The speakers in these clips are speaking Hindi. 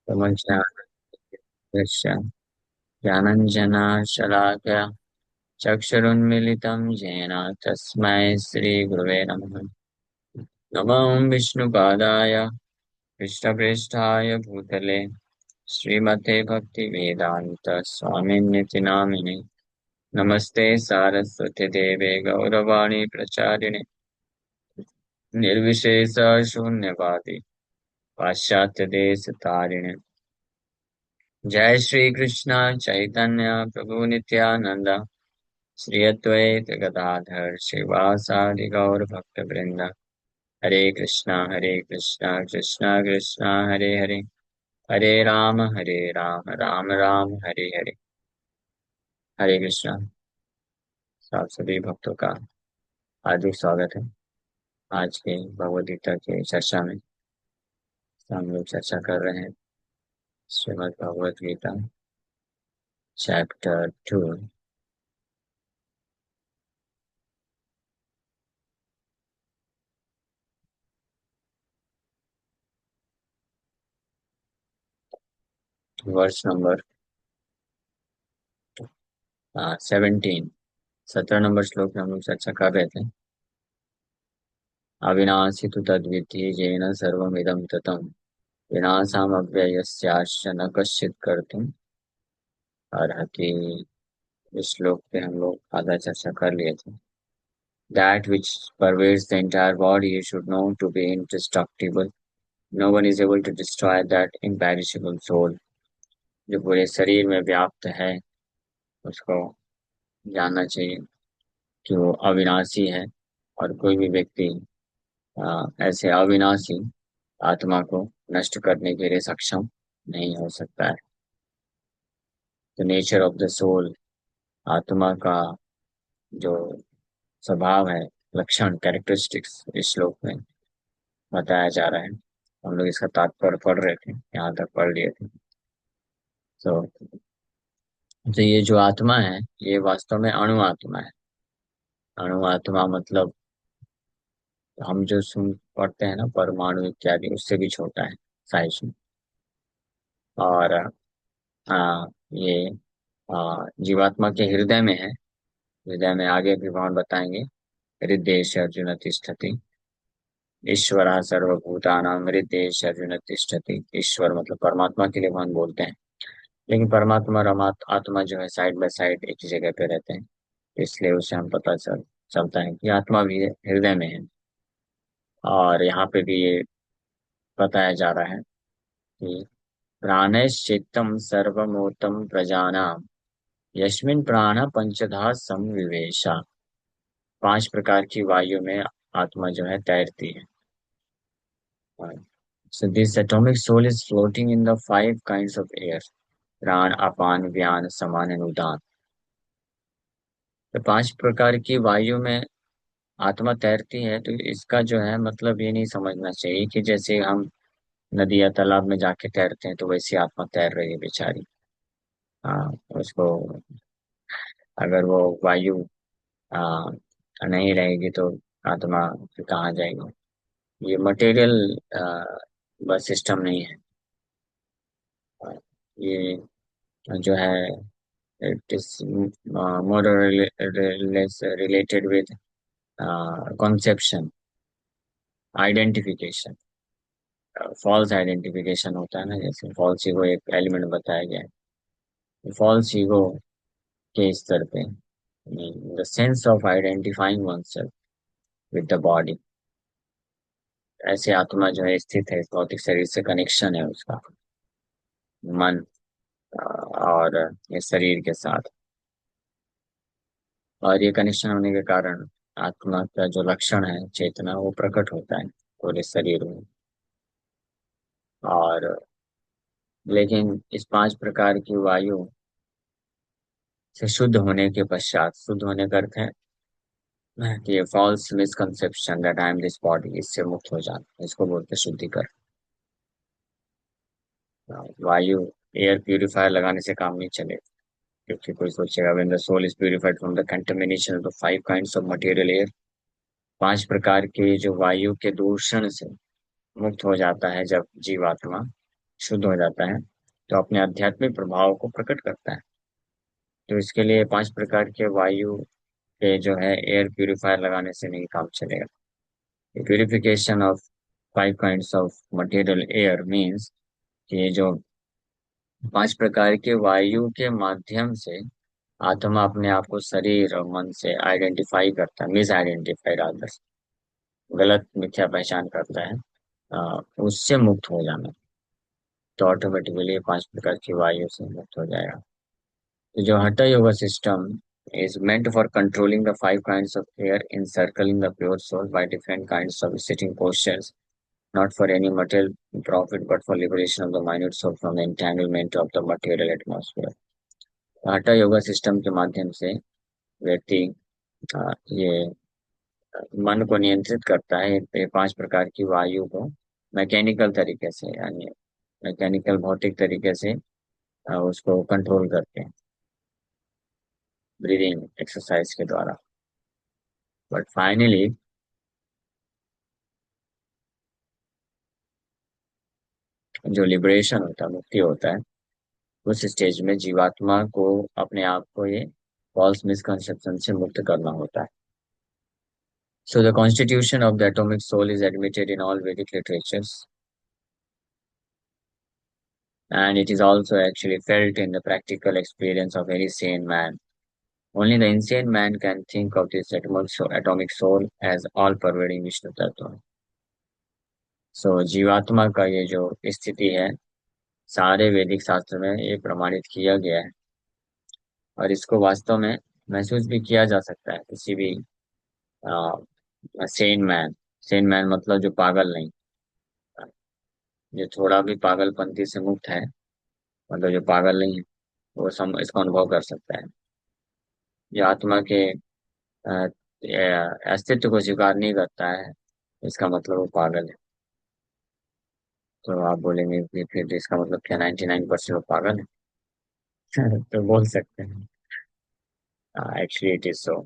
तमज्ञानस्य ज्ञानञ्जनशलाकया चक्षुरुन्मीलितं येन तस्मै श्रीगुरवे नमः। नमो विष्णुपादाय कृष्णप्रेष्ठाय भूतले श्रीमते भक्तिवेदान्त स्वामिन्यति नामिने। नमस्ते सारस्वती देवे गौरवाणी प्रचारिणे निर्विशेष शून्यवादी पाश्चात्य देश तारिणे। जय श्री कृष्ण चैतन्य प्रभु नित्यानंद श्री अद्वैत गदाधर श्रीवासादि गौर भक्त वृंद। हरे कृष्णा कृष्णा कृष्णा हरे हरे, हरे राम राम राम हरे हरे। हरे कृष्णा। आप सभी भक्तों का हार्दिक स्वागत है। आज के भगवद गीता के चर्चा में हम लोग चर्चा कर रहे हैं श्रीमद् भगवद गीता चैप्टर 2, वर्ष नंबर 17। 17 नंबर श्लोक में हम लोग चर्चा कर रहे थे। अविनाशी तु तद्विद्धि येन सर्वमिदं ततं विनाशामव्ययस्यास्य न कश्चित् कर्तुम् अर्हति। इस श्लोक पे हम लोग आधा चर्चा कर लिए थे। That which pervades the entire body you should know to be indestructible. No one is able to destroy that imperishable soul जो पूरे शरीर में व्याप्त है। उसको जानना चाहिए कि वो अविनाशी है और कोई भी व्यक्ति ऐसे अविनाशी आत्मा को नष्ट करने के लिए सक्षम नहीं हो सकता है। The nature of the soul, आत्मा का जो स्वभाव है, लक्षण, कैरेक्टरिस्टिक्स इस श्लोक में बताया जा रहा है। हम लोग इसका तात्पर्य पढ़ रहे थे, यहाँ तक पढ़ लिए थे। तो ये जो आत्मा है ये वास्तव में अणु आत्मा है। अणु आत्मा मतलब हम जो सुन पढ़ते हैं ना, परमाणु इत्यादि, उससे भी छोटा है साइज में। और ये जीवात्मा के हृदय में है। हृदय में आगे भी भगवान बताएंगे। हृदय से अर्जुन तिष्ठति, ईश्वर सर्वभूतानां हृदय से अर्जुन तिष्ठति। ईश्वर मतलब परमात्मा के लिए भगवान बोलते हैं, लेकिन परमात्मा और आत्मा जो है साइड बाय साइड एक ही जगह पे रहते हैं। इसलिए उसे हम पता चलता है कि आत्मा भी हृदय में है। और यहाँ पे भी ये बताया जा रहा है कि प्राणश्चित्तम सर्वमूर्तम प्रजानाम यस्मिन् प्राण पंचधा समविवेशा। 5 प्रकार की वायु में आत्मा जो है तैरती है। So this atomic soul is floating in the 5 kinds of air: प्राण, अपान, व्यान, समान एंड उदान। तो 5 प्रकार की वायु में आत्मा तैरती है। तो इसका जो है मतलब ये नहीं समझना चाहिए कि जैसे हम नदी या तालाब में जाके तैरते हैं तो वैसी आत्मा तैर रही है बेचारी। हाँ, उसको अगर वो वायु हाँ नहीं रहेगी तो आत्मा फिर कहाँ जाएगी। ये मटेरियल बस सिस्टम नहीं है। ये जो है it is more related with conception, identification. False identification होता है ना, जैसे फॉल्स ईगो एक एलिमेंट बताया गया है। फॉल्स ईगो के स्तर पे the sense of identifying one self with the body, ऐसे आत्मा जो है स्थित है इस भौतिक शरीर से, कनेक्शन है उसका मन और ये शरीर के साथ। और ये कनेक्शन होने के कारण आत्मा का जो लक्षण है, चेतना, वो प्रकट होता है पूरे शरीर में। और लेकिन इस 5 प्रकार की वायु से शुद्ध होने के पश्चात, शुद्ध होने का अर्थ है कि ये false misconception that I am this body, इससे मुक्त हो जाना, इसको बोलते हैं शुद्धिकरण। वायु एयर प्यूरिफायर लगाने से काम नहीं चलेगा, क्योंकि कोई सोचेगा when the soul is purified from the contamination of the 5 kinds of material air, 5 प्रकार के जो वायु के दूषण से मुक्त हो जाता है जब जीवात्मा शुद्ध हो जाता है तो अपने आध्यात्मिक प्रभाव को प्रकट करता है। तो इसके लिए 5 प्रकार के वायु के जो है एयर प्यूरिफायर लगाने से नहीं काम चलेगा। Purification of 5 kinds of material air means कि ये जो 5 प्रकार के वायु के माध्यम से आत्मा अपने आप को शरीर और मन से आइडेंटिफाई करता है, मिस आइडेंटिफाई रादर, गलत मिथ्या पहचान करता है, उससे मुक्त हो जाना। तो ऑटोमेटिकली 5 प्रकार की वायु से मुक्त हो जाएगा। तो जो hatha yoga system is meant for controlling the 5 kinds of air, encircling the pure soul by different kinds of sitting postures, not for any material profit, but for liberation of the minute soul from the entanglement of the material atmosphere. Hatha yoga system के माध्यम से व्यक्ति ये मन को नियंत्रित करता है ये 5 प्रकार की वायु को मैकेनिकल तरीके से, यानी मैकेनिकल भौतिक तरीके से उसको कंट्रोल करते हैं ब्रीदिंग एक्सरसाइज के द्वारा। बट फाइनली जो लिबरेशन होता है, मुक्ति होता है, उस स्टेज में जीवात्मा को अपने आप को ये फॉल्स मिसकंसेप्शन से मुक्त करना होता है। So the constitution of the atomic soul is admitted in all Vedic literatures, and it is also actually felt in the practical experience of any sane man. Only the insane man can think of this atomic soul as all-pervading Vishnu Tattva. So जीवात्मा का ये जो स्थिति है, सारे वैदिक शास्त्र में ये प्रमाणित किया गया है, और इसको वास्तव में महसूस भी किया जा सकता है किसी भी सेन मैन। सेन मैन मतलब जो पागल नहीं, जो थोड़ा भी पागलपंती से मुक्त है, मतलब जो पागल नहीं है, वो इसको अनुभव कर सकता है। जो आत्मा के अस्तित्व को स्वीकार नहीं करता है, इसका मतलब वो पागल है। तो आप बोलेंगे कि फिर इसका मतलब क्या 99% लोग पागल है? तो बोल सकते हैं, एक्चुअली इट इज सो।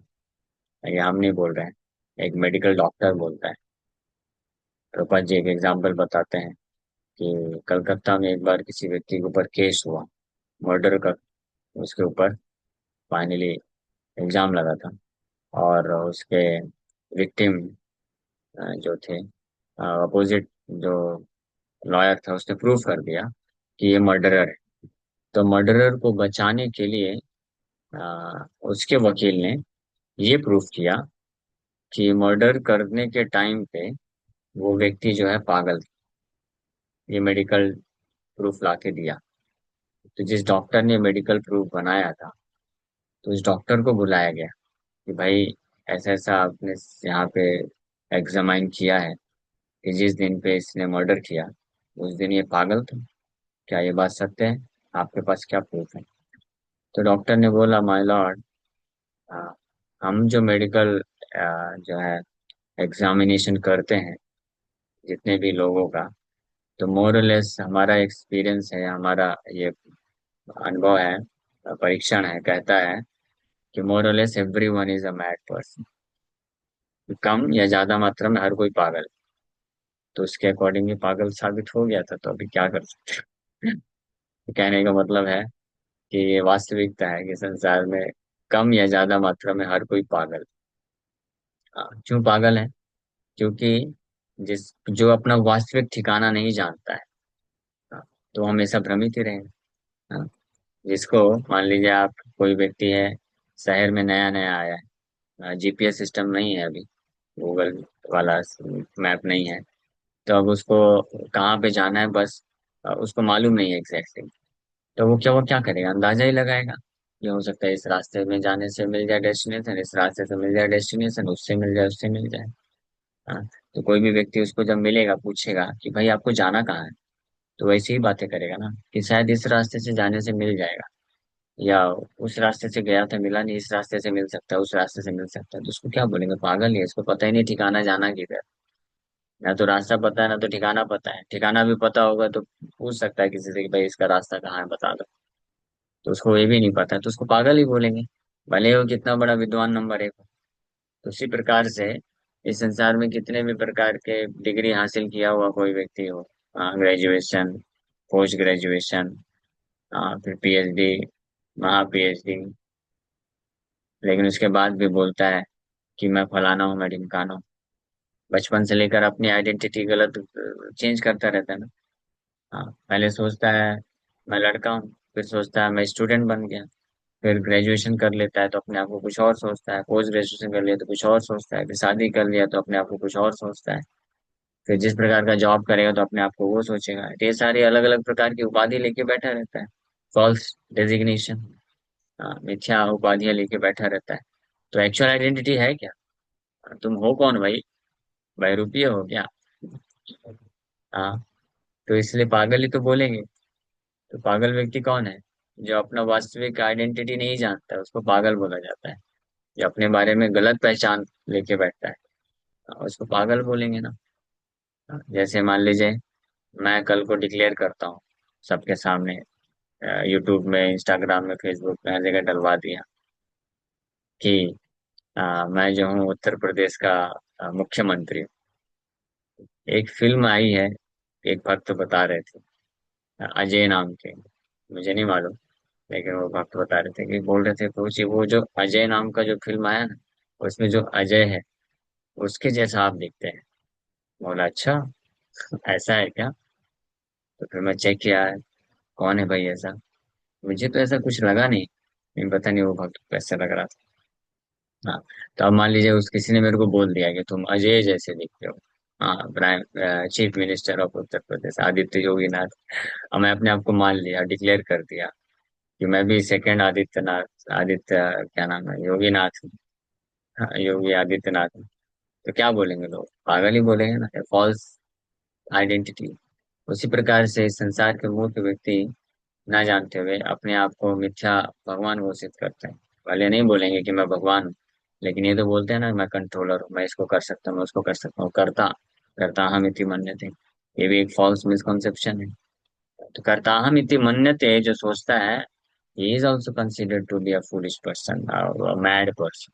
ये हम नहीं बोल रहे हैं, एक मेडिकल डॉक्टर बोलता है। रूपा जी एक एग्जाम्पल बताते हैं कि कलकत्ता में एक बार किसी व्यक्ति के ऊपर केस हुआ, मर्डर का, उसके ऊपर फाइनली एग्जाम लगा था, और उसके विक्टिम जो थे, अपोजिट जो लॉयर था, उसने प्रूव कर दिया कि ये मर्डरर है। तो मर्डरर को बचाने के लिए उसके वकील ने ये प्रूफ किया कि मर्डर करने के टाइम पे वो व्यक्ति जो है पागल था। ये मेडिकल प्रूफ ला के दिया। तो जिस डॉक्टर ने मेडिकल प्रूफ बनाया था, तो उस डॉक्टर को बुलाया गया कि भाई ऐसा ऐसा आपने यहाँ पे एग्जामाइन किया है कि जिस दिन पे इसने मर्डर किया उस दिन ये पागल था, क्या ये बात सत्य है? आपके पास क्या प्रूफ है? तो डॉक्टर ने बोला, माय लॉर्ड, हम जो मेडिकल जो है एग्जामिनेशन करते हैं जितने भी लोगों का, तो मोरलेस हमारा एक्सपीरियंस है, हमारा ये अनुभव है, परीक्षण है, कहता है कि more less everyone is a mad person. कम या ज्यादा मात्रा में हर कोई पागल है। तो उसके अकॉर्डिंग ये पागल साबित हो गया था, तो अभी क्या कर सकते हैं? कहने का मतलब है कि ये वास्तविकता है कि संसार में कम या ज्यादा मात्रा में हर कोई पागल। क्यों पागल है? क्योंकि जिस जो अपना वास्तविक ठिकाना नहीं जानता है, हाँ, तो हमेशा भ्रमित ही रहेगा। हाँ, जिसको मान लीजिए आप, कोई व्यक्ति है, शहर में नया नया आया है, जीपीएस सिस्टम नहीं है अभी, गूगल वाला मैप नहीं है, तो अब उसको कहाँ पे जाना है बस उसको मालूम नहीं है एग्जैक्टली। तो वो क्या करेगा? अंदाजा ही लगाएगा। ये हो सकता है इस रास्ते में जाने से मिल जाए डेस्टिनेशन, इस रास्ते से मिल जाए डेस्टिनेशन, उससे मिल जाए, उससे मिल जाए। हाँ, तो कोई भी व्यक्ति उसको जब मिलेगा पूछेगा कि भाई आपको जाना कहाँ है, तो वैसे ही बातें करेगा ना कि शायद इस रास्ते से जाने से मिल जाएगा, या उस रास्ते से गया था मिला नहीं, इस रास्ते से मिल सकता है, उस रास्ते से मिल सकता है। तो उसको क्या बोलेंगे? पागल ही है, इसको पता ही नहीं ठिकाना जाना किधर। ना तो रास्ता पता है, ना तो ठिकाना पता है। ठिकाना भी पता होगा तो पूछ सकता है किसी से कि भाई इसका रास्ता कहाँ है, बता दो। तो उसको ये भी नहीं पता है, तो उसको पागल ही बोलेंगे, भले वो कितना बड़ा विद्वान नंबर 1 हो। तो उसी प्रकार से इस संसार में कितने भी प्रकार के डिग्री हासिल किया हुआ कोई व्यक्ति हो, ग्रेजुएशन, पोस्ट ग्रेजुएशन, फिर पीएचडी, महा पीएचडी। लेकिन उसके बाद भी बोलता है कि मैं फलाना हूँ, मैं ढिमकाना हूँ। बचपन से लेकर अपनी आइडेंटिटी गलत चेंज करता रहता है ना। हाँ, पहले सोचता है मैं लड़का हूँ, फिर सोचता है मैं स्टूडेंट बन गया, फिर ग्रेजुएशन कर लेता है तो अपने आप को कुछ और सोचता है, पोस्ट ग्रेजुएशन कर लिया तो कुछ और सोचता है, फिर शादी कर लिया तो अपने आप को कुछ और सोचता है, फिर जिस प्रकार का जॉब करेगा तो अपने आप को वो सोचेगा। तो ये सारी अलग अलग प्रकार की उपाधि लेके बैठा रहता है, फॉल्स डेजिग्नेशन, मिथ्या उपाधियां लेके बैठा रहता है। तो एक्चुअल आइडेंटिटी है क्या? तुम हो कौन भाई? बहरूपीय हो क्या? हाँ, तो इसलिए पागल ही तो बोलेंगे। तो पागल व्यक्ति कौन है? जो अपना वास्तविक आइडेंटिटी नहीं जानता है, उसको पागल बोला जाता है। जो अपने बारे में गलत पहचान लेके बैठता है, उसको पागल बोलेंगे ना। जैसे मान लीजिए मैं कल को डिक्लेयर करता हूँ सबके सामने, यूट्यूब में, इंस्टाग्राम में, फेसबुक में, हर जगह डलवा दिया कि मैं जो हूँ उत्तर प्रदेश का मुख्यमंत्री हूँ। एक फिल्म आई है, एक भक्त बता रहे थे, अजय नाम के, मुझे नहीं मालूम, लेकिन वो भक्त बता रहे थे कि बोल रहे थे कुछ वो जो अजय नाम का जो फिल्म आया ना, उसमें जो अजय है उसके जैसा आप दिखते हैं। बोला अच्छा, ऐसा है क्या? तो फिर मैं चेक किया है, कौन है भाई ऐसा? मुझे तो ऐसा कुछ लगा नहीं, लेकिन पता नहीं वो भक्त को कैसे लग रहा था। हाँ, तो अब मान लीजिए उस किसी ने मेरे को बोल दिया कि तुम अजय जैसे दिखते हो, हाँ, prime chief minister of Uttar Pradesh Aditya Yoginath. अब मैं अपने आप को मान लिया, डिक्लेयर कर दिया कि मैं भी सेकंड आदित्यनाथ, आदित्य क्या नाम है, योगीनाथ हूँ। हाँ, योगी आदित्यनाथ हूँ। तो क्या बोलेंगे लोग? पागल ही बोलेंगे ना, फॉल्स आइडेंटिटी। उसी प्रकार से इस संसार के मूर्ख व्यक्ति ना जानते हुए अपने आप को मिथ्या भगवान घोषित करते हैं। भले नहीं बोलेंगे कि मैं भगवान हूँ, लेकिन ये तो बोलते हैं ना, मैं कंट्रोलर हूँ, मैं इसको कर सकता हूँ, मैं उसको कर सकता हूँ, करता करता हम इति मन्यते। ये भी एक फॉल्स मिसकॉन्सेप्शन है। तो करता हम इति मन्यते जो सोचता है, he is also considered to be a foolish person, a mad person।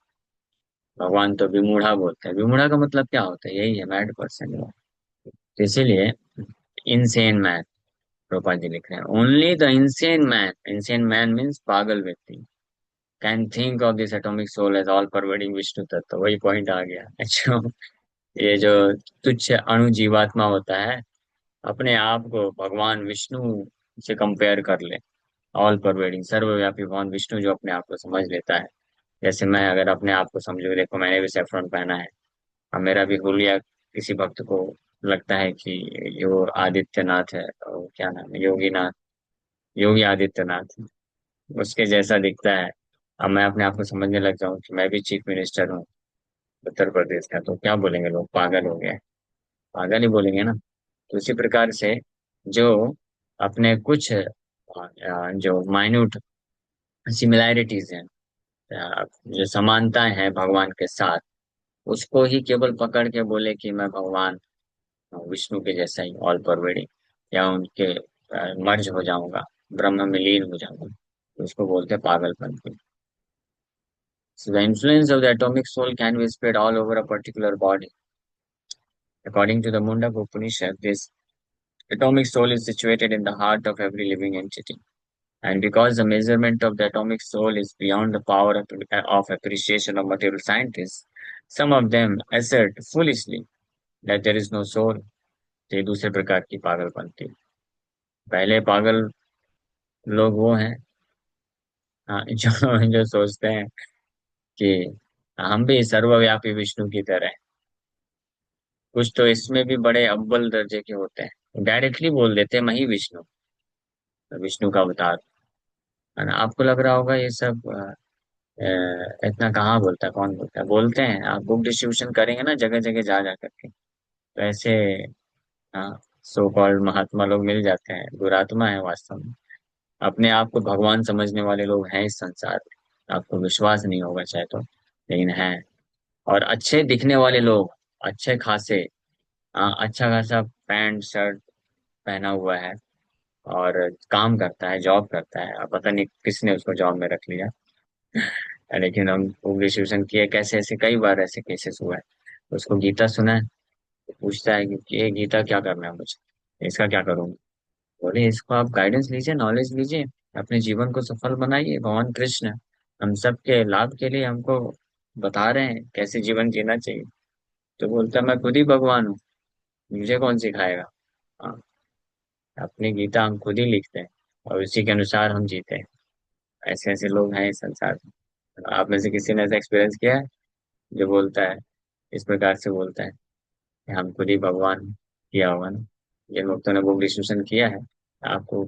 भगवान तो विमूढ़ा बोलते हैं। विमूढ़ा का मतलब क्या होता है? यही है, मैड पर्सन। तो इसीलिए इनसेन मैन, प्रोपा जी लिख रहे हैं, only the insane man, insane man means पागल व्यक्ति, can think of this atomic soul as all pervading Vishnu तत्व। वही पॉइंट आ गया। अच्छा, ये जो तुच्छ अणु जीवात्मा होता है, अपने आप को भगवान विष्णु से कंपेयर कर ले। ऑल परवेडिंग, सर्वव्यापी भगवान विष्णु जो अपने आप को समझ लेता है। जैसे मैं अगर अपने आप को समझू, देखो मैंने भी सेफ्रॉन पहना है, अब मेरा भी हुलिया किसी भक्त को लगता है कि यो आदित्यनाथ है, और क्या नाम है, योगीनाथ, योगी आदित्यनाथ, उसके जैसा दिखता है। अब मैं अपने आप को समझने लग जाऊं कि मैं भी चीफ मिनिस्टर हूँ उत्तर प्रदेश का, तो क्या बोलेंगे लोग? पागल हो गया। पागल ही बोलेंगे ना। तो उसी प्रकार से जो अपने कुछ जो माइन्यूट सिमिलैरिटीज हैं, जो समानताएं हैं भगवान के साथ, उसको ही केवल पकड़ के बोले कि मैं भगवान विष्णु के जैसा ही ऑल परवेडिंग, या उनके मर्ज हो जाऊंगा, ब्रह्म में लीन हो जाऊंगा, तो उसको बोलते हैं पागलपन। So the influence of the atomic soul can be spread all over a particular body. According to the Mundaka Upanishad, this atomic soul is situated in the heart of every living entity. And because the measurement of the atomic soul is beyond the power of appreciation of material scientists, some of them assert foolishly that there is no soul। तो ये दूसरे प्रकार की पागलपंथी। पहले पागल लोग वो हैं, जो जो सोचते हैं कि हम भी सर्वव्यापी विष्णु की तरह हैं। कुछ तो इसमें भी बड़े अव्वल दर्जे के होते हैं, डायरेक्टली बोल देते हैं मैं ही विष्णु, विष्णु का अवतार। है ना? आपको लग रहा होगा ये सब इतना कहाँ बोलता है, कौन बोलता है? बोलते हैं, आप बुक डिस्ट्रीब्यूशन करेंगे ना जगह जगह जा जा करके, तो ऐसे सो कॉल्ड महात्मा लोग मिल जाते हैं, दुरात्मा है वास्तव में। अपने आप को भगवान समझने वाले लोग हैं इस संसार में, आपको विश्वास नहीं होगा चाहे तो, लेकिन हैं। और अच्छे दिखने वाले लोग, अच्छे खासे, अच्छा खासा पैंट शर्ट पहना हुआ है और काम करता है, जॉब करता है, अब पता नहीं किसने उसको जॉब में रख लिया। लेकिन हम ग्रेजुएशन किए, कैसे ऐसे कई बार ऐसे केसेस हुआ है। उसको गीता सुना है, तो पूछता है कि ये गीता क्या करना है मुझे, इसका क्या करूंगा? बोले इसको आप गाइडेंस लीजिए, नॉलेज लीजिए, अपने जीवन को सफल बनाइए। भगवान कृष्ण हम सबके लाभ के लिए हमको बता रहे हैं कैसे जीवन जीना चाहिए। तो बोलता मैं खुद ही भगवान हूँ, मुझे कौन सिखाएगा। हाँ, अपनी गीता हम खुद ही लिखते हैं और उसी के अनुसार हम जीते हैं। ऐसे ऐसे लोग हैं इस संसार में। आप में से किसी ने ऐसा एक्सपीरियंस किया है जो बोलता है, इस प्रकार से बोलता है कि हम खुद ही भगवान हैं? किया होगा ना, जिन भक्तों ने बुक डिस्कशन किया है, आपको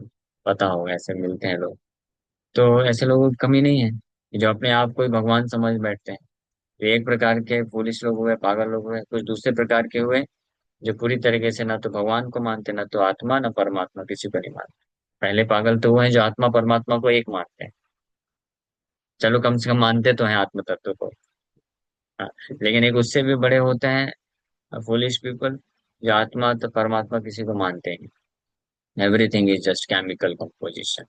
पता होगा ऐसे मिलते हैं लोग। तो ऐसे लोगों की कमी नहीं है जो अपने आप को ही भगवान समझ बैठते हैं। ये एक प्रकार के पुलिस लोग हुए, पागल लोग हुए। कुछ दूसरे प्रकार के हुए जो पूरी तरीके से ना तो भगवान को मानते, ना तो आत्मा, ना परमात्मा, किसी को नहीं मानते। पहले पागल तो वो हैं जो आत्मा परमात्मा को एक मानते हैं। चलो कम से कम मानते तो हैं आत्म तत्व को। हाँ, लेकिन एक उससे भी बड़े होते हैं फूलिश पीपल, जो आत्मा तो परमात्मा किसी को मानते ही नहीं। Everything is just chemical composition,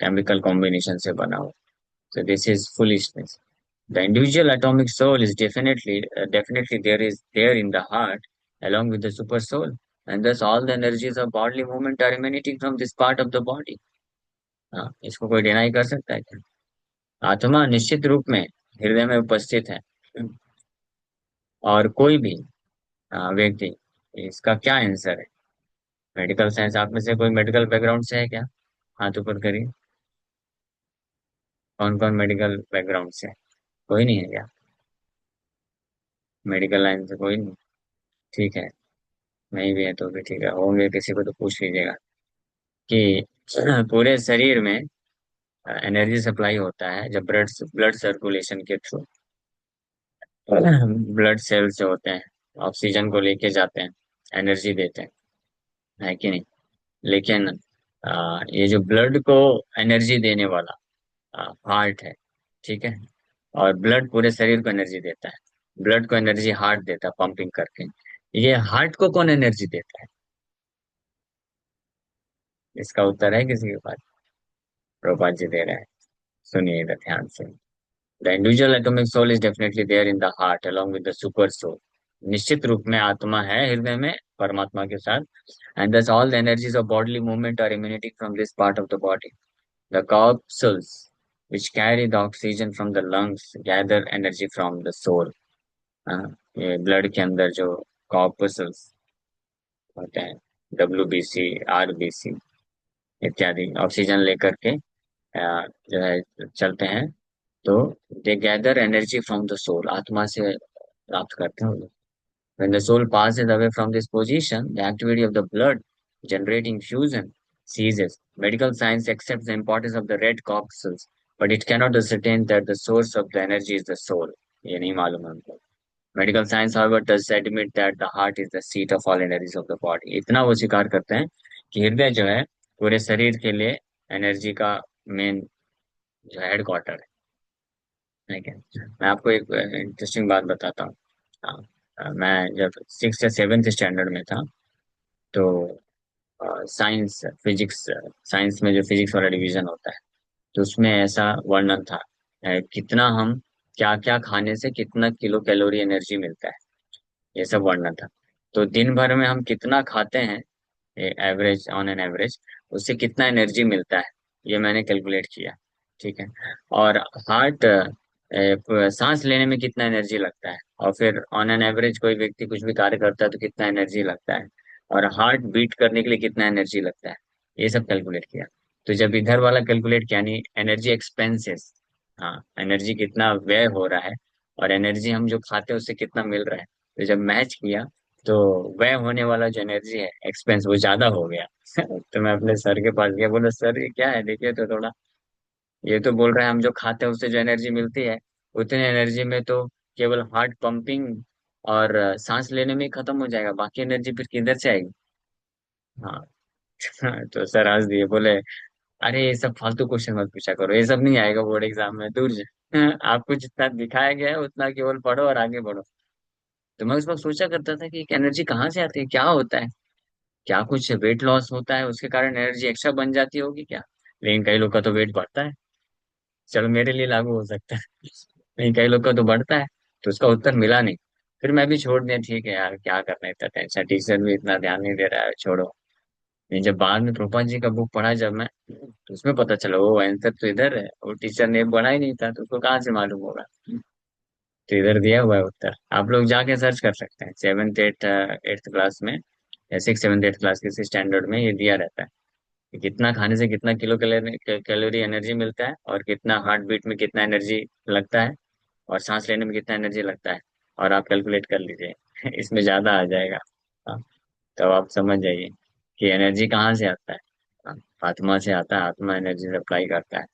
chemical combination से बना हुआ। So this is foolishness. The individual atomic soul is definitely there in the heart, along with the super soul, and thus all the energies of bodily movement are emanating from this part of the body. हाँ, इसको कोई डिनाई कर सकता है क्या? आत्मा निश्चित रूप में हृदय में उपस्थित है। और कोई भी व्यक्ति, इसका क्या आंसर है? मेडिकल साइंस, आप में से कोई मेडिकल बैकग्राउंड से है क्या? हाथ ऊपर करिए। कौन कौन मेडिकल बैकग्राउंड से है? कोई नहीं है क्या? मेडिकल लाइन से कोई नहीं? ठीक है, नहीं भी है तो भी ठीक है, होंगे किसी को तो पूछ लीजिएगा कि पूरे शरीर में एनर्जी सप्लाई होता है जब ब्लड ब्लड सर्कुलेशन के थ्रू ब्लड सेल्स जो होते हैं ऑक्सीजन को लेके जाते हैं, एनर्जी देते हैं, है कि नहीं? लेकिन ये जो ब्लड को एनर्जी देने वाला हार्ट है, ठीक है, और ब्लड पूरे शरीर को एनर्जी देता है। ब्लड को एनर्जी हार्ट देता है पंपिंग करके। ये हार्ट को कौन एनर्जी देता है? इसका उत्तर है किसी के पास? प्रभुपाद जी दे रहे हैं, सुनिए इधर ध्यान से। The individual atomic soul is definitely there in the heart along with the super soul. निश्चित रूप में आत्मा है हृदय में परमात्मा के साथ। And thus all the energies of bodily movement are emanating from this part of the body. The corpuscles which carry the oxygen from the lungs gather energy from the soul. हाँ, ये ब्लड के अंदर जो कॉर्पसल्स होते हैं, WBC, RBC इत्यादि, ऑक्सीजन लेकर के जो है चलते हैं। तो they gather energy from the soul, आत्मा से प्राप्त करते हैं वो लोग। When the soul passes away from this position, the activity of the blood generating fusion ceases. Medical science accepts the importance of the red corpuscles, but it cannot ascertain that the source of the energy is the soul. ये नहीं मालूम है हमको। Medical science however does admit that the heart is the seat of all energies of the body. इतना वो स्वीकार करते हैं कि हृदय जो है पूरे शरीर के लिए एनर्जी का मेन जो हेडक्वार्टर है। ठीक है, मैं आपको एक इंटरेस्टिंग बात बताता हूँ। हाँ, मैं जब 6 या 7th स्टैंडर्ड में था, तो साइंस फिजिक्स, साइंस में जो फिजिक्स वाला डिवीजन होता है, तो उसमें ऐसा वर्णन था कितना हम क्या क्या खाने से कितना किलो कैलोरी एनर्जी मिलता है, ये सब वर्णन था। तो दिन भर में हम कितना खाते हैं, एवरेज, ऑन एन एवरेज, उससे कितना एनर्जी मिलता है, ये मैंने कैलकुलेट किया। ठीक है, और हार्ट सांस लेने में कितना एनर्जी लगता है, और फिर ऑन एन एवरेज कोई व्यक्ति कुछ भी कार्य करता है तो कितना एनर्जी लगता है, और हार्ट बीट करने के लिए कितना एनर्जी लगता है, ये सब कैलकुलेट किया। तो जब इधर वाला कैलकुलेट किया, यानी एनर्जी एक्सपेंसेस, हाँ, एनर्जी कितना व्यय हो रहा है और एनर्जी हम जो खाते हैं उससे कितना मिल रहा है, तो जब मैच किया तो व्यय होने वाला जो एनर्जी है, एक्सपेंस, वो ज्यादा हो गया। तो मैं अपने सर के पास गया, बोला सर ये क्या है, देखिए तो थोड़ा। ये तो बोल रहे हैं हम जो खाते हैं उससे जो एनर्जी मिलती है, उतनी एनर्जी में तो केवल हार्ट पंपिंग और सांस लेने में ही खत्म हो जाएगा, बाकी एनर्जी फिर किधर से आएगी? हाँ। तो सर हंस दिए, बोले अरे ये सब फालतू क्वेश्चन मत पूछा करो, ये सब नहीं आएगा बोर्ड एग्जाम में, दूर जा। आपको जितना दिखाया गया है उतना केवल पढ़ो और आगे बढ़ो। तो मैं उस वक्त सोचा करता था कि एनर्जी कहाँ से आती है, क्या होता है, क्या कुछ वेट लॉस होता है उसके कारण एनर्जी एक्स्ट्रा बन जाती होगी क्या? लेकिन कई लोग का तो वेट बढ़ता है। चलो मेरे लिए लागू हो सकता है, नहीं कई लोग का तो बढ़ता है। तो उसका उत्तर मिला नहीं। फिर मैं भी छोड़ दिया, ठीक है यार क्या करना है, इतना टेंशन, टीचर भी इतना ध्यान नहीं दे रहा है, छोड़ो। लेकिन जब बाद में प्रभुपाद जी का बुक पढ़ा जब मैं, तो उसमें पता चला वो आंसर तो इधर है, वो टीचर ने पढ़ा ही नहीं था तो उसको कहाँ से मालूम होगा। तो इधर दिया हुआ है उत्तर, आप लोग जाके सर्च कर सकते हैं। सेवन्थ एट्थ क्लास में या सिक्स सेवन्थ एट्थ क्लास के स्टैंडर्ड में ये दिया रहता है कि कितना खाने से कितना किलो कैलोरी कैलोरी एनर्जी मिलता है, और कितना हार्ट बीट में कितना एनर्जी लगता है, और सांस लेने में कितना एनर्जी लगता है। और आप कैलकुलेट कर लीजिए इसमें ज्यादा आ जाएगा। हाँ, तो आप समझ जाइए कि एनर्जी कहाँ से आता है। हाँ, आत्मा से आता है, आत्मा एनर्जी सप्लाई करता है।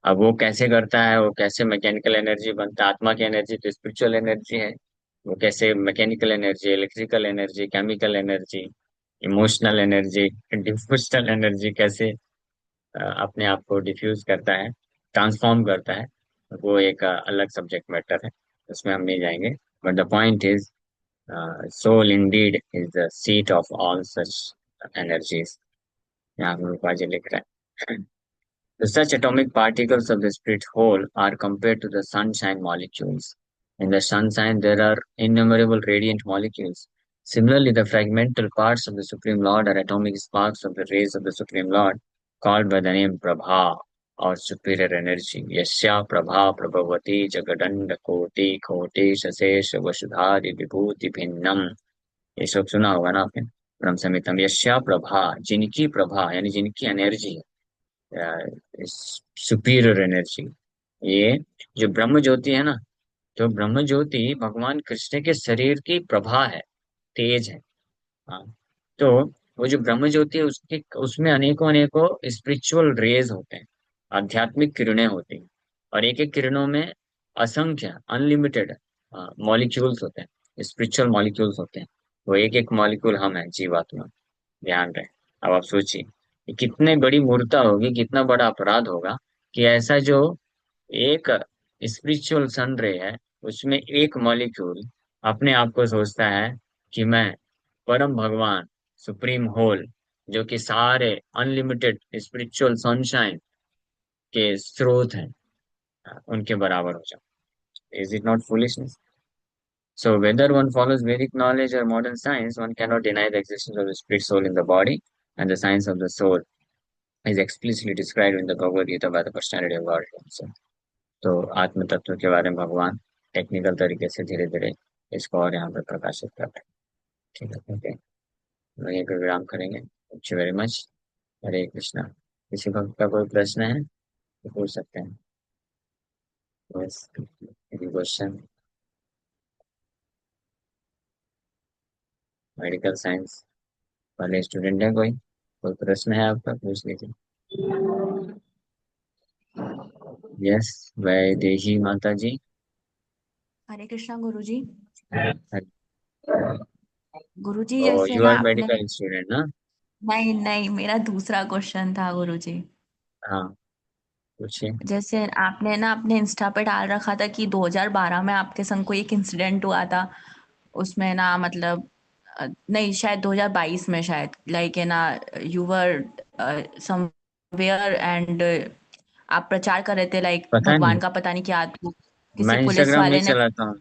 अब वो कैसे करता है, वो कैसे मैकेनिकल एनर्जी बनता है, आत्मा की एनर्जी तो स्पिरिचुअल एनर्जी है। वो कैसे mechanical energy, electrical energy, chemical energy, emotional energy, differential energy कैसे अपने आप को डिफ्यूज करता है, ट्रांसफॉर्म करता है, वो एक अलग सब्जेक्ट मैटर है, उसमें हम नहीं जाएंगे। But the point is, soul indeed is the seat of all such energies. यहाँ पे रूपाजी लिख रहा है such atomic particles of the spirit whole are compared to the sunshine molecules. In the sunshine, there are innumerable radiant molecules. Similarly, the fragmental parts of the Supreme Lord are atomic sparks of the rays of the Supreme Lord, called by the name Prabha, or superior energy. Yasya Prabha Prabhavati Jagadanda Koti Koti Shasesh Vasudhari Vibhuti Bhinnam. ये सब सुना होगा ना आपने, ब्रह्म संहिता। यस्या प्रभा, जिनकी प्रभा यानी जिनकी एनर्जी, सुपीरियर एनर्जी, ये जो ब्रह्म ज्योति है ना, तो ब्रह्म ज्योति भगवान कृष्ण के शरीर की प्रभा है, तेज है। हाँ, तो वो जो ब्रह्म ज्योति है उसके उसमें अनेकों अनेकों स्पिरिचुअल रेज होते हैं, आध्यात्मिक किरणें होती हैं। और एक एक किरणों में असंख्य अनलिमिटेड मॉलिक्यूल्स होते हैं, स्पिरिचुअल मॉलिक्यूल्स होते हैं। वो एक एक मॉलिक्यूल हम हैं, जीवात्मा। ध्यान रहे। अब आप सोचिए कि कितने बड़ी मूर्खता होगी, कितना बड़ा अपराध होगा कि ऐसा जो एक स्पिरिचुअल सन रे है, उसमें एक मॉलिक्यूल अपने आप को सोचता है कि मैं परम भगवान, सुप्रीम होल, जो कि सारे अनलिमिटेड स्पिरिचुअल सनशाइन के स्रोत हैं, उनके बराबर हो जाऊं। Is it not foolishness? So whether one follows Vedic knowledge or modern science, one cannot deny the existence of the spirit soul in the body, and the science of the soul is explicitly described in the Bhagavad Gita by the personality of God himself. तो आत्म तत्व के बारे में भगवान टेक्निकल तरीके से धीरे धीरे इसको और यहाँ पे प्रकाशित कर रहे हैं। ठीक है, ओके, वहीं पे विराम करेंगे। Thank you very much. Hare Krishna. किसी का कोई प्रश्न है तो पूछ सकते हैं। बस, एनी क्वेश्चन? मेडिकल साइंस वाले स्टूडेंट है कोई? कोई प्रश्न है आपका, पूछ लीजिए। यस, वैदेही माता जी। हरे कृष्णा गुरुजी। तो गुरुजी जैसे यू ना आर आपने, मेडिकल स्टूडेंट ना? नहीं नहीं, मेरा दूसरा क्वेश्चन था गुरुजी। हाँ, पूछिए। जैसे आपने ना अपने इंस्टा पे डाल रखा था कि 2012 में आपके संग कोई एक इंसिडेंट हुआ था। उसमें ना मतलब नहीं, शायद 2022 में, शायद लाइक है ना, यू वर समवेयर एंड आप प्रचार कर रहे थे लाइक पता नहीं, भगवान का, पता नहीं क्या तो मैं किसी पुलिस इंस्टाग्राम नहीं वाले ने। चलाता हूँ।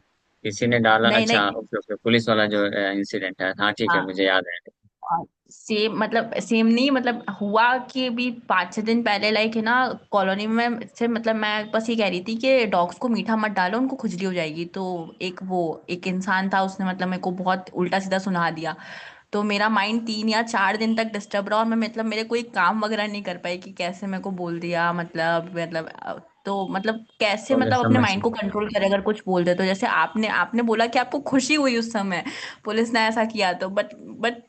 किसी ने डाला, नहीं अच्छा नहीं। ओके ओके, पुलिस वाला जो इंसिडेंट है, हाँ ठीक है, हाँ, मुझे याद है। सेम मतलब सेम नहीं, मतलब हुआ कि भी 5-6 दिन पहले लाइक है ना, कॉलोनी में से मतलब मैं बस ये कह रही थी कि डॉग्स को मीठा मत डालो, उनको खुजली हो जाएगी। तो एक इंसान था, उसने मतलब मेरे को बहुत उल्टा सीधा सुना दिया। तो मेरा माइंड 3 या 4 दिन तक डिस्टर्ब रहा, और मैं मतलब मेरे कोई काम वगैरह नहीं कर पाई कि कैसे मेरे को बोल दिया, तो मतलब कैसे ओके, मतलब अपने समझ माइंड को कंट्रोल करे अगर कुछ बोल दे तो। जैसे आपने आपने बोला कि आपको खुशी हुई उस समय पुलिस ने ऐसा किया तो, बट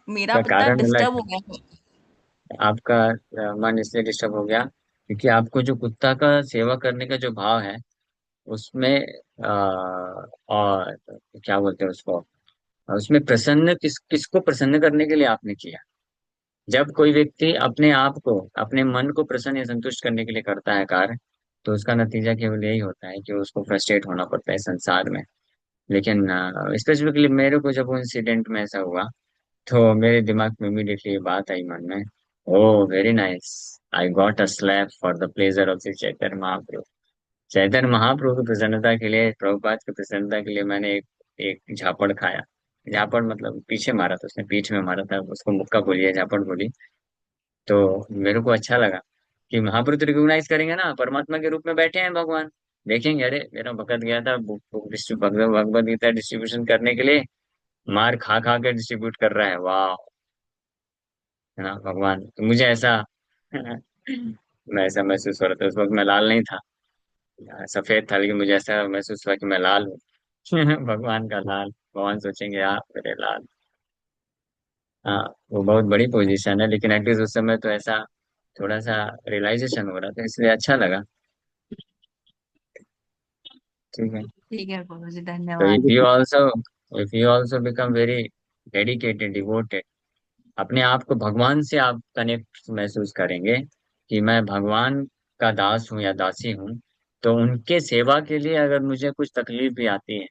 मेरा का इतना कारण अलग डिस्टर्ब हो है। गया। आपका मन इसलिए डिस्टर्ब हो गया क्योंकि आपको जो कुत्ता का सेवा करने का जो भाव है, उसमें और क्या बोलते हैं उसको, उसमें प्रसन्न किसको प्रसन्न करने के लिए आपने किया। जब कोई व्यक्ति अपने आप को, अपने मन को प्रसन्न या संतुष्ट करने के लिए करता है कार्य, तो उसका नतीजा केवल यही होता है कि उसको फ्रस्ट्रेट होना पड़ता है संसार में। लेकिन स्पेसिफिकली मेरे को जब वो इंसिडेंट में ऐसा हुआ, तो मेरे दिमाग में इमीडिएटली ये बात आई मन में, oh very nice, I got a slap for the pleasure of Shri Chaitanya Mahaprabhu. Chaitanya Mahaprabhu की प्रसन्नता के लिए, प्रभुपाद की प्रसन्नता के लिए मैंने एक एक झापड़ खाया। झापड़ मतलब पीछे मारा था उसने, पीठ में मारा था, उसको मुक्का बोलिए, झापड़ बोली। तो मेरे को अच्छा लगा कि महापुरुष रिकॉग्नाइज करेंगे ना, परमात्मा के रूप में बैठे हैं भगवान। देखेंगे, अरे मेरा भगत गया था book book Bhagavad Gita distribution करने के लिए, मार खा खा के डिस्ट्रीब्यूट कर रहा है, वाह। है ना भगवान, तो मुझे ऐसा मैं ऐसा महसूस हो रहा था उस वक्त, मैं लाल नहीं था, सफेद था, लेकिन मुझे ऐसा महसूस हुआ कि मैं लाल हूँ। भगवान का लाल, भगवान सोचेंगे आप मेरे लाल। हाँ, वो बहुत बड़ी पोजीशन है, लेकिन एटलीस्ट उस समय तो ऐसा थोड़ा सा रियलाइजेशन हो रहा था, इसलिए अच्छा लगा। ठीक है। ठीक है गुरु जी, तो धन्यवाद। If you also become very dedicated, devoted, अपने आप को भगवान से आप कनेक्ट महसूस करेंगे कि मैं भगवान का दास हूँ या दासी हूँ, तो उनके सेवा के लिए अगर मुझे कुछ तकलीफ भी आती है,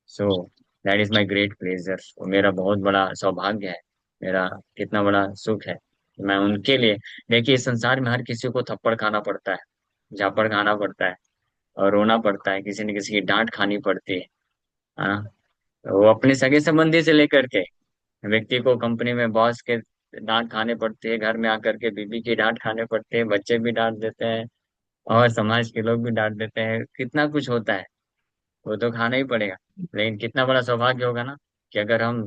so that is my great pleasure, वो मेरा बहुत बड़ा सौभाग्य है, मेरा कितना बड़ा सुख है कि मैं उनके लिए। देखिए, इस संसार में हर किसी को थप्पड़ खाना पड़ता है, झापड़ खाना पड़ता है, और रोना पड़ता है, किसी न किसी की डांट खानी पड़ती है। हाँ, वो अपने सगे संबंधी से लेकर के व्यक्ति को कंपनी में बॉस के डांट खाने पड़ती है, घर में आकर के बीबी की डांट खाने पड़ते हैं, बच्चे भी डांट देते हैं, और समाज के लोग भी डांट देते हैं, कितना कुछ होता है, वो तो खाना ही पड़ेगा। लेकिन कितना बड़ा सौभाग्य होगा ना, कि अगर हम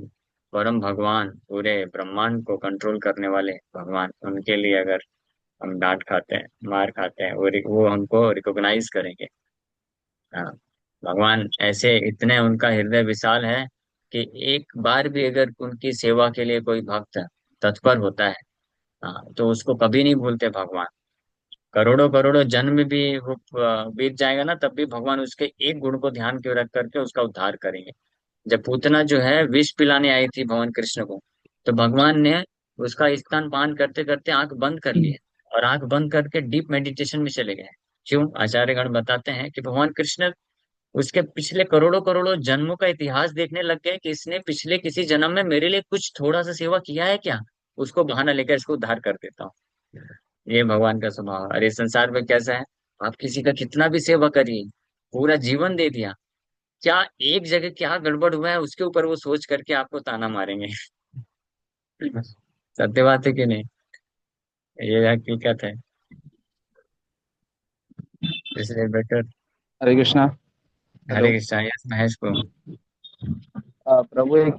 परम भगवान, पूरे ब्रह्मांड को कंट्रोल करने वाले भगवान, उनके लिए अगर हम डांट खाते हैं, मार खाते हैं, वो हमको रिकॉग्नाइज करेंगे। हाँ, भगवान ऐसे इतने, उनका हृदय विशाल है कि एक बार भी अगर उनकी सेवा के लिए कोई भक्त तत्पर होता है, हाँ, तो उसको कभी नहीं भूलते भगवान। करोड़ों करोड़ों जन्म भी वो बीत जाएगा ना, तब भी भगवान उसके एक गुण को ध्यान के रख करके उसका उद्धार करेंगे। जब पूतना जो है विष पिलाने आई थी भगवान कृष्ण को, तो भगवान ने उसका स्तन पान करते करते आंख बंद कर ली है, और आंख बंद करके डीप मेडिटेशन में चले गए। क्यों? आचार्यगण बताते हैं कि भगवान कृष्ण उसके पिछले करोड़ों करोड़ों जन्मों का इतिहास देखने लग गए कि इसने पिछले किसी जन्म में मेरे लिए कुछ थोड़ा सा सेवा किया है क्या, उसको बहाना लेकर इसको उद्धार कर देता हूँ। ये भगवान का स्वभाव है। अरे संसार में कैसा है, आप किसी का कितना भी सेवा करिए, पूरा जीवन दे दिया, क्या एक जगह क्या गड़बड़ हुआ है उसके ऊपर वो सोच करके आपको ताना मारेंगे। सत्य बात है कि नहीं? ये हकीकत है। इसलिए बेटर। हरे कृष्णा। हरे हेलो। कृष्णा, यस महेश को। प्रभु, एक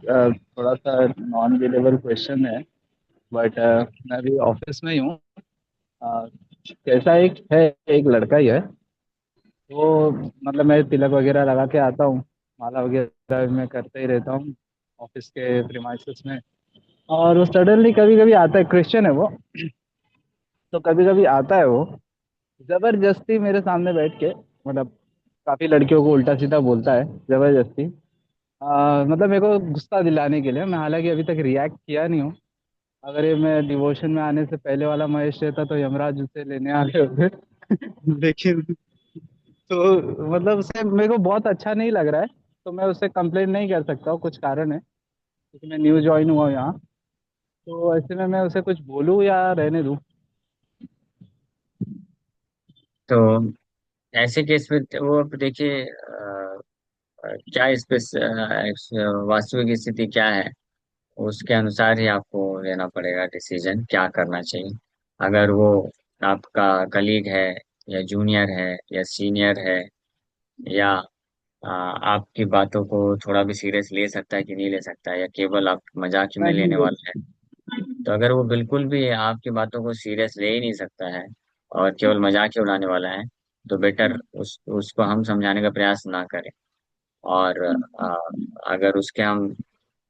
थोड़ा सा नॉन रिलेबल क्वेश्चन है, बट मैं अभी ऑफिस में ही हूँ। अ, कैसा एक लड़का ही है, वो मतलब मैं तिलक वगैरह लगा के आता हूँ, माला वगैरह मैं करते ही रहता हूँ ऑफिस के प्रीमाइसेस में। और वो सडनली कभी कभी आता है, क्रिश्चियन है वो, तो कभी कभी आता है वो जबरदस्ती मेरे सामने बैठ के, मतलब काफी लड़कियों को उल्टा सीधा बोलता है जबरदस्ती। मतलब मेरे को गुस्सा दिलाने के लिए। मैं हालांकि अभी तक रिएक्ट किया नहीं हूँ। अगर ये मैं डिवोशन में आने से पहले वाला महेश रहता तो यमराज उसे लेने आ गए होते। लेकिन तो मतलब उसे मेरे को बहुत अच्छा नहीं लग रहा है, तो मैं उससे कंप्लेन नहीं कर सकता हूँ, कुछ कारण है क्योंकि मैं न्यू ज्वाइन हुआ हूँ यहाँ। तो ऐसे में मैं उसे कुछ बोलूँ या रहने दूँ? तो ऐसे केस में तो वो अब देखिए, क्या इस पे वास्तविक स्थिति क्या है, उसके अनुसार ही आपको लेना पड़ेगा डिसीजन, क्या करना चाहिए। अगर वो आपका कलीग है, या जूनियर है, या सीनियर है, या आपकी बातों को थोड़ा भी सीरियस ले सकता है कि नहीं ले सकता है, या केवल आप मजाक ही में नहीं लेने ले। वाला है, तो अगर वो बिल्कुल भी आपकी बातों को सीरियस ले ही नहीं सकता है, और केवल मजाक ही उड़ाने वाला है, तो बेटर उसको हम समझाने का प्रयास ना करें। और अगर उसके हम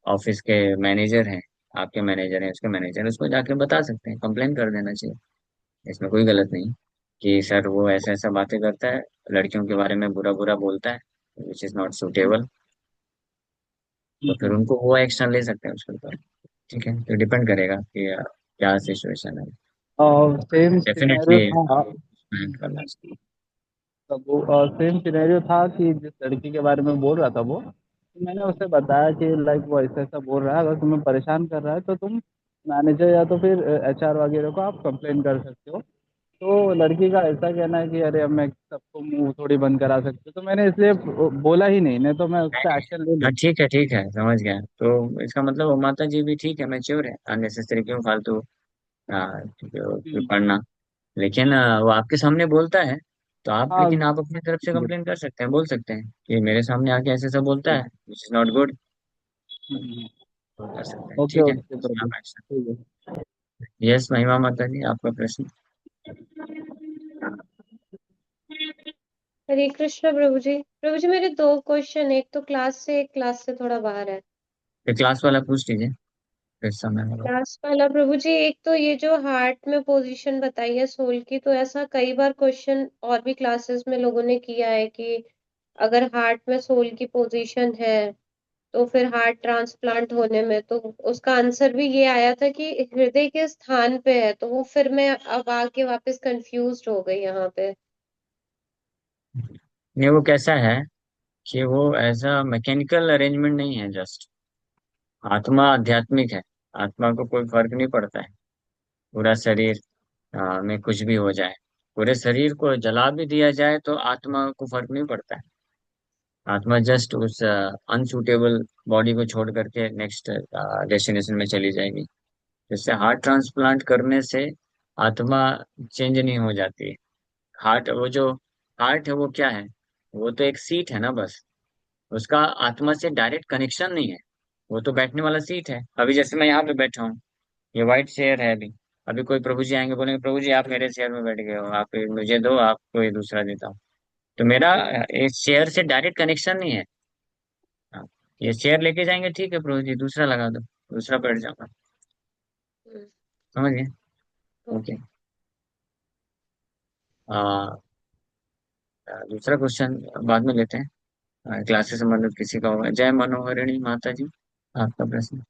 ऑफिस के मैनेजर हैं, आपके मैनेजर हैं, उसके मैनेजर, उसको जाके बता सकते हैं, कंप्लेन कर देना चाहिए। इसमें कोई गलत नहीं कि सर वो ऐसा ऐसा बातें करता है, लड़कियों के बारे में बुरा बुरा बोलता है, विच इज नॉट सुटेबल। तो फिर उनको वो एक्शन ले सकते हैं उसके ऊपर। ठीक है, तो डिपेंड करेगा कि क्या सिचुएशन है। और सेम सिनेरियो डेफिनेटली था। करना चाहिए। तब वो सेम सिनेरियो था कि जिस लड़की के बारे में बोल रहा था वो, तो मैंने उसे बताया कि लाइक वो ऐसा ऐसा बोल रहा है, अगर तुम्हें परेशान कर रहा है तो तुम मैनेजर या तो फिर एचआर वगैरह को आप कंप्लेन कर सकते हो। तो लड़की का ऐसा कहना है कि अरे अब मैं सबको मुंह थोड़ी बंद करा सकती हूँ, तो मैंने इसलिए बोला ही नहीं, नहीं तो मैं उस पर नहीं, एक्शन ले हाँ लेता। ठीक है समझ गया। तो इसका मतलब वो माता जी भी ठीक है, मैच्योर है, अननेसेसरी क्यों फालतू क्यों हम्म। पढ़ना। लेकिन वो आपके सामने बोलता है तो आप, हाँ। लेकिन आप अपनी तरफ से कंप्लेन कर सकते हैं, बोल सकते हैं कि मेरे सामने आके ऐसे सब बोलता है, विच इज नॉट गुड। कर सकते हैं, ओके ठीक है, ओके उसमें प्रभु, आप एक्शन। ठीक है। यस महिमा माता जी, आपका प्रश्न। हरे कृष्णा प्रभु जी। प्रभु जी मेरे दो क्वेश्चन, एक तो क्लास से, एक क्लास से थोड़ा बाहर है। फिर क्लास वाला पूछ लीजिए, फिर समय होगा। क्लास वाला प्रभु जी, एक तो ये जो हार्ट में पोजीशन बताई है सोल की, तो ऐसा कई बार क्वेश्चन और भी क्लासेस में लोगों ने किया है कि अगर हार्ट में सोल की पोजीशन है तो फिर हार्ट ट्रांसप्लांट होने में, तो उसका आंसर भी ये आया था कि हृदय के स्थान पे है, तो वो फिर मैं अब आके वापस कंफ्यूज हो गई यहाँ पे। नहीं, वो कैसा है कि वो ऐसा मैकेनिकल अरेंजमेंट नहीं है, जस्ट आत्मा आध्यात्मिक है। आत्मा को कोई फर्क नहीं पड़ता है, पूरा शरीर में कुछ भी हो जाए, पूरे शरीर को जला भी दिया जाए तो आत्मा को फर्क नहीं पड़ता है। आत्मा जस्ट उस अनसुटेबल बॉडी को छोड़ करके नेक्स्ट डेस्टिनेशन में चली जाएगी। जैसे हार्ट ट्रांसप्लांट करने से आत्मा चेंज नहीं हो जाती है। हार्ट, वो जो हार्ट है वो क्या है, वो तो एक सीट है ना बस, उसका आत्मा से डायरेक्ट कनेक्शन नहीं है। वो तो बैठने वाला सीट है, अभी जैसे मैं यहाँ पे बैठा हूँ, ये व्हाइट चेयर है अभी। अभी कोई प्रभु जी आएंगे, बोलेंगे प्रभु जी आप मेरे चेयर में बैठ गए हो, आप ये मुझे दो, आपको ये दूसरा देता हूँ। तो मेरा इस चेयर से डायरेक्ट कनेक्शन नहीं है। हाँ, ये चेयर लेके जाएंगे, ठीक है प्रभु जी दूसरा लगा दो, दूसरा बैठ जाऊंगा। समझ गए? ओके। ओके। आ, दूसरा क्वेश्चन बाद में लेते हैं, क्लास से संबंधित किसी का होगा। जय मनोहरिणी माता जी, आपका प्रश्न।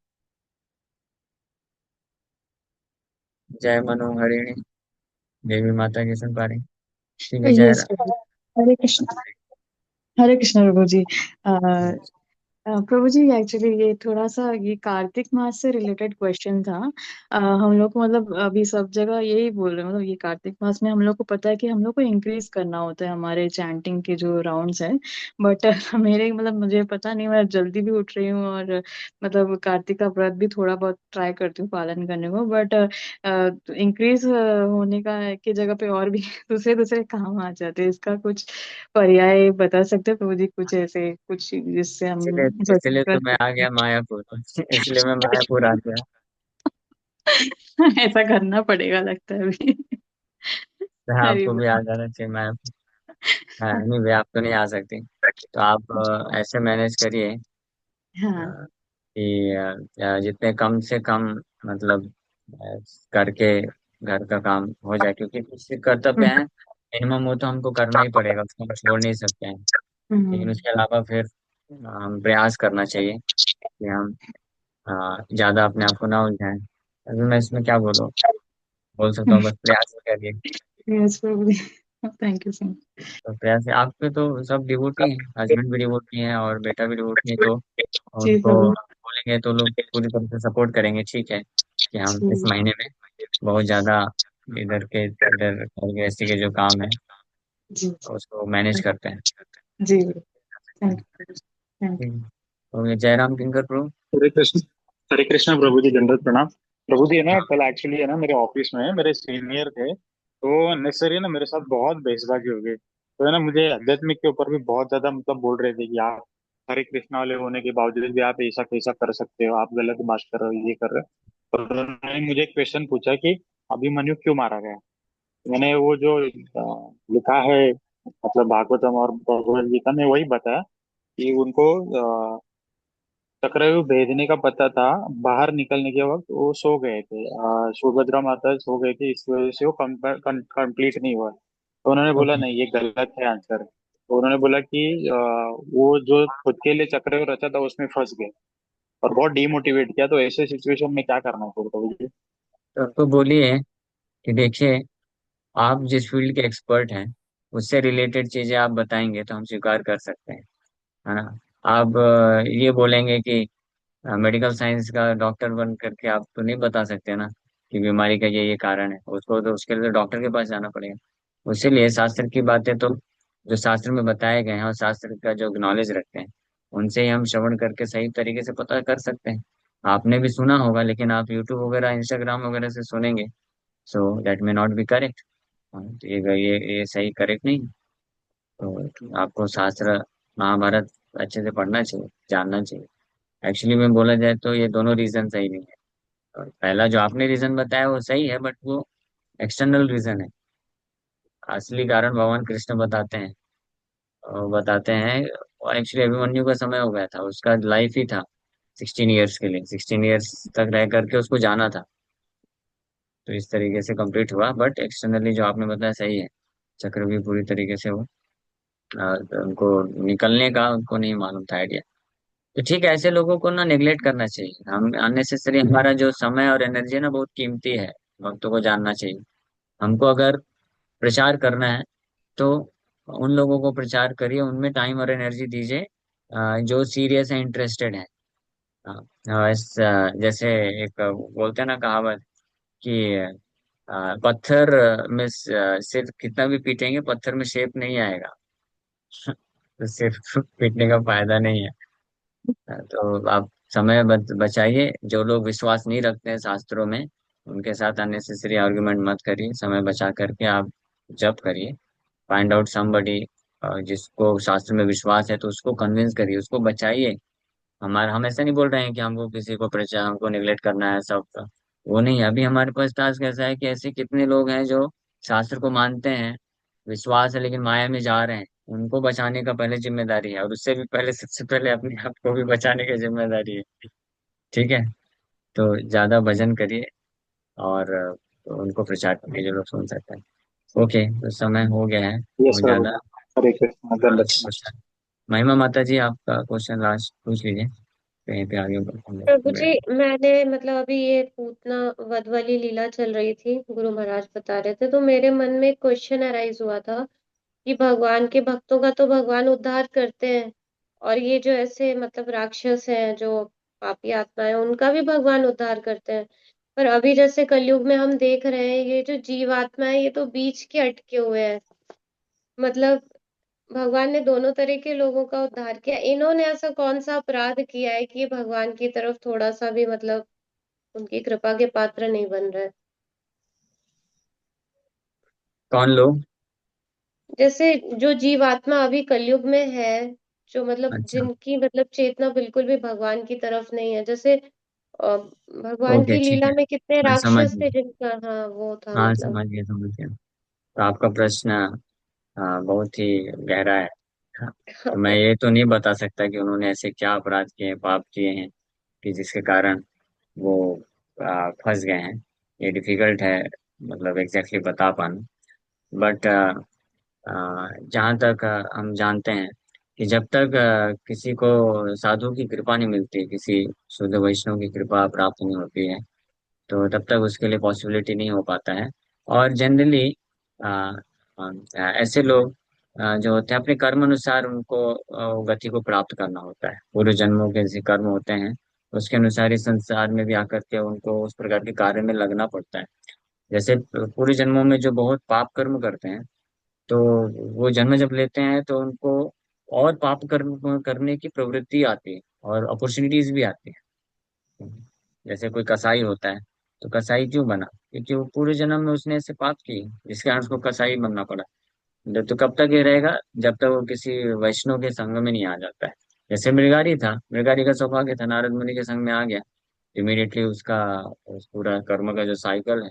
जय मनोहरिणी देवी माता की सुन पा रही? ठीक है, जय यस प्रभु। हरे कृष्ण। हरे कृष्ण प्रभु जी। प्रभु जी एक्चुअली ये थोड़ा सा ये कार्तिक मास से रिलेटेड क्वेश्चन था। हम लोग को मतलब अभी सब जगह यही बोल रहे हैं, मतलब ये कार्तिक मास में हम लोग को पता है कि हम लोग को इंक्रीज करना होता है हमारे चैंटिंग के जो राउंड्स हैं। बट मेरे मतलब मुझे पता नहीं, मैं जल्दी भी उठ रही हूँ और मतलब कार्तिक का व्रत भी थोड़ा बहुत ट्राई करती हूँ पालन करने को, बट इंक्रीज होने का की जगह पे और भी दूसरे दूसरे काम आ जाते हैं। इसका कुछ पर्याय बता सकते हैं प्रभु जी, कुछ ऐसे कुछ जिससे हम इसलिए बच इसलिए कर तो मैं आ सकते गया मायापुर इसलिए मैं मायापुर आ गया। हैं। ऐसा करना पड़ेगा लगता है अभी। तो हरी आपको भी आ बोल। जाना चाहिए मायापुर। हाँ नहीं भैया, आप तो नहीं आ सकती। तो आप ऐसे मैनेज करिए हाँ। अ, कि जितने कम से कम, मतलब करके घर का काम हो जाए, क्योंकि कुछ कर्तव्य हम्म। है मिनिमम, वो तो हमको करना ही पड़ेगा, उसको हम छोड़ नहीं सकते हैं। लेकिन हम्म। उसके अलावा फिर हम प्रयास करना चाहिए कि हम ज्यादा अपने आप को ना उलझाएं। अभी मैं इसमें क्या बोलूं, बोल सकता हूँ बस प्रयास ही करिए। यस प्रभु जी। Thank you so much. तो प्रयास है, आपके तो सब डिवोटी हैं, हस्बैंड भी डिवोटी हैं और बेटा भी डिवोटी है, तो जी उनको प्रभु। बोलेंगे तो लोग पूरी तरह से सपोर्ट करेंगे, ठीक है, कि हम इस जी। महीने में बहुत ज्यादा इधर गृहस्थी के जो काम है जी। उसको मैनेज करते हैं। जी थैंक यू। थैंक ठीक है। तो ये जयराम किंकर प्रभु। हरे कृष्ण। हरे कृष्ण प्रभु जी, दंडवत प्रणाम। प्रभु जी है ना, कल एक्चुअली है ना मेरे ऑफिस में मेरे सीनियर थे, तो नेसेसरी ना मेरे साथ बहुत बहसबाजी हो गई। तो है ना, मुझे आध्यात्मिक के ऊपर भी बहुत ज्यादा मतलब बोल रहे थे कि आप हरे कृष्ण वाले होने के बावजूद भी आप ऐसा कैसा कर सकते हो, आप गलत बात कर रहे हो, ये कर रहे हो। तो उन्होंने मुझे एक क्वेश्चन पूछा कि अभिमन्यु क्यों मारा गया। मैंने वो जो लिखा है मतलब भागवतम और भगवद गीता में वही बताया कि उनको चक्रव्यूह भेदने का पता था। बाहर निकलने के वक्त वो सो गए थे, सुभद्रा माता सो गए थे, इस वजह से वो कंप्लीट नहीं हुआ। तो उन्होंने बोला ओके। नहीं, ये गलत है आंसर। तो उन्होंने बोला कि वो जो खुद के लिए चक्रव्यूह रचा था उसमें फंस गए और बहुत डीमोटिवेट किया। तो ऐसे सिचुएशन में क्या करना चाहिए मुझे। तो उनको बोलिए कि देखिए, आप जिस फील्ड के एक्सपर्ट हैं उससे रिलेटेड चीजें आप बताएंगे तो हम स्वीकार कर सकते हैं, है ना। आप ये बोलेंगे कि मेडिकल साइंस का डॉक्टर बन करके आप तो नहीं बता सकते ना। कि बीमारी का ये कारण है, उसको तो उसके लिए तो डॉक्टर के पास जाना पड़ेगा। इसीलिए शास्त्र की बातें तो जो शास्त्र में बताए गए हैं और शास्त्र का जो नॉलेज रखते हैं उनसे ही हम श्रवण करके सही तरीके से पता कर सकते हैं। आपने भी सुना होगा, लेकिन आप यूट्यूब वगैरह इंस्टाग्राम वगैरह से सुनेंगे, so that may not be correct. तो ये सही करेक्ट नहीं। तो आपको शास्त्र, महाभारत अच्छे से पढ़ना चाहिए, जानना चाहिए। एक्चुअली में बोला जाए तो ये दोनों रीजन सही नहीं है। और पहला जो आपने रीजन बताया वो सही है, बट वो एक्सटर्नल रीजन है। असली कारण भगवान कृष्ण बताते हैं। और बताते हैं, और एक्चुअली अभिमन्यु का समय हो गया था, उसका लाइफ ही था 16 ईयर्स के लिए, 16 ईयर्स तक रह करके उसको जाना था। तो इस तरीके से कंप्लीट हुआ, बट एक्सटर्नली जो आपने बताया सही है। चक्र भी पूरी तरीके से वो उनको निकलने का उनको नहीं मालूम था आइडिया। तो ठीक है, ऐसे लोगों को ना निगलेक्ट करना चाहिए। हम अननेसेसरी, हमारा जो समय और एनर्जी है ना बहुत कीमती है। भक्तों को जानना चाहिए। हमको अगर प्रचार करना है तो उन लोगों को प्रचार करिए, उनमें टाइम और एनर्जी दीजिए जो सीरियस है, इंटरेस्टेड है। जैसे एक बोलते हैं ना कहावत कि पत्थर में सिर्फ कितना भी पीटेंगे पत्थर में शेप नहीं आएगा। तो सिर्फ पीटने का फायदा नहीं है। तो आप समय बचाइए। जो लोग विश्वास नहीं रखते हैं शास्त्रों में उनके साथ अननेसेसरी आर्गुमेंट मत करिए। समय बचा करके आप जप करिए। फाइंड आउट समबडी जिसको शास्त्र में विश्वास है तो उसको कन्विंस करिए, उसको बचाइए। हम ऐसा नहीं बोल रहे हैं कि हमको किसी को प्रचार, हमको निगलेक्ट करना है सबका। वो नहीं है। अभी हमारे पास टास्क ऐसा है कि ऐसे कितने लोग हैं जो शास्त्र को मानते हैं, विश्वास है, लेकिन माया में जा रहे हैं। उनको बचाने का पहले जिम्मेदारी है, और उससे भी पहले, सबसे पहले अपने आप को भी बचाने की जिम्मेदारी है। ठीक है। तो ज्यादा भजन करिए और उनको प्रचार करिए जो लोग सुन सकते हैं। ओके, तो समय हो गया है यस बहुत ज्यादा। प्रभु। हरे कृष्ण दंडक प्रणाम। क्वेश्चन, महिमा माता जी आपका क्वेश्चन लास्ट पूछ लीजिए, कहीं पे आगे हम प्रभु लोग जी, बढ़े। मैंने मतलब अभी ये पूतना वध वाली लीला चल रही थी, गुरु महाराज बता रहे थे, तो मेरे मन में एक क्वेश्चन अराइज हुआ था कि भगवान के भक्तों का तो भगवान उद्धार करते हैं, और ये जो ऐसे मतलब राक्षस हैं जो पापी आत्मा है उनका भी भगवान उद्धार करते हैं। पर अभी जैसे कलयुग में हम देख रहे हैं ये जो जीवात्मा है ये तो बीच के अटके हुए हैं। मतलब भगवान ने दोनों तरह के लोगों का उद्धार किया, इन्होंने ऐसा कौन सा अपराध किया है कि ये भगवान की तरफ थोड़ा सा भी मतलब उनकी कृपा के पात्र नहीं बन रहे? कौन लोग? जैसे जो जीवात्मा अभी कलयुग में है, जो मतलब अच्छा। जिनकी मतलब चेतना बिल्कुल भी भगवान की तरफ नहीं है, जैसे भगवान ओके, की ठीक लीला है, में कितने मैं समझ राक्षस थे गया। जिनका, हाँ वो था हाँ, मतलब। समझ गया, समझ गया। तो आपका प्रश्न बहुत ही गहरा है। हाँ, तो मैं ये तो नहीं बता सकता कि उन्होंने ऐसे क्या अपराध किए हैं, पाप किए हैं कि जिसके कारण वो फंस गए हैं। ये डिफिकल्ट है, मतलब एग्जैक्टली बता पाना। बट जहाँ तक हम जानते हैं कि जब तक किसी को साधु की कृपा नहीं मिलती, किसी शुद्ध वैष्णव की कृपा प्राप्त नहीं होती है, तो तब तक उसके लिए पॉसिबिलिटी नहीं हो पाता है। और जनरली ऐसे लोग जो होते हैं अपने कर्म अनुसार उनको गति को प्राप्त करना होता है। पूर्व जन्मों के जैसे कर्म होते हैं उसके अनुसार इस संसार में भी आकर के उनको उस प्रकार के कार्य में लगना पड़ता है। जैसे पूर्व जन्मों में जो बहुत पाप कर्म करते हैं, तो वो जन्म जब लेते हैं तो उनको और पाप कर्म करने की प्रवृत्ति आती है और अपॉर्चुनिटीज भी आती है। जैसे कोई कसाई होता है, तो कसाई क्यों बना? क्योंकि वो पूरे जन्म में उसने ऐसे पाप किए जिसके कारण उसको कसाई बनना पड़ा। तो कब तक ये रहेगा? जब तक वो किसी वैष्णव के संग में नहीं आ जाता है। जैसे मृगारी था, मृगारी का सौभाग्य था, नारद मुनि के संग में आ गया, इमीडिएटली उसका उस पूरा कर्म का जो साइकिल है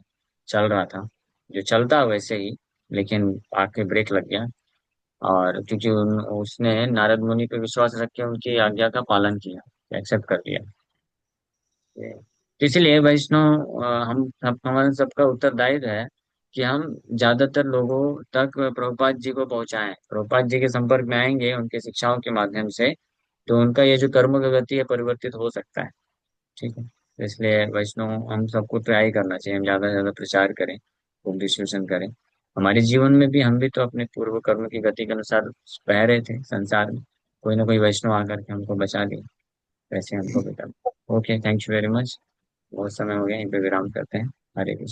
चल रहा था, जो चलता वैसे ही, लेकिन आके ब्रेक लग गया। और क्योंकि उसने नारद मुनि पे विश्वास रख के उनकी आज्ञा का पालन किया, एक्सेप्ट कर लिया। तो इसलिए वैष्णव हमारा सबका उत्तरदायित्व है कि हम ज्यादातर लोगों तक प्रभुपाद जी को पहुंचाएं। प्रभुपाद जी के संपर्क में आएंगे उनके शिक्षाओं के माध्यम से, तो उनका ये जो कर्म का गति है परिवर्तित हो सकता है। ठीक है, तो इसलिए वैष्णव हम सबको ट्राई करना चाहिए, हम ज्यादा से ज्यादा प्रचार करें, खूब डिस्कशन करें। हमारे जीवन में भी हम भी तो अपने पूर्व कर्म की गति के अनुसार बह रहे थे संसार में, कोई ना कोई वैष्णव आकर के हमको बचा लिया, वैसे हमको भी करना। Okay, thank you very much. बहुत समय हो गया, यहीं पे विराम करते हैं। हरे कृष्ण।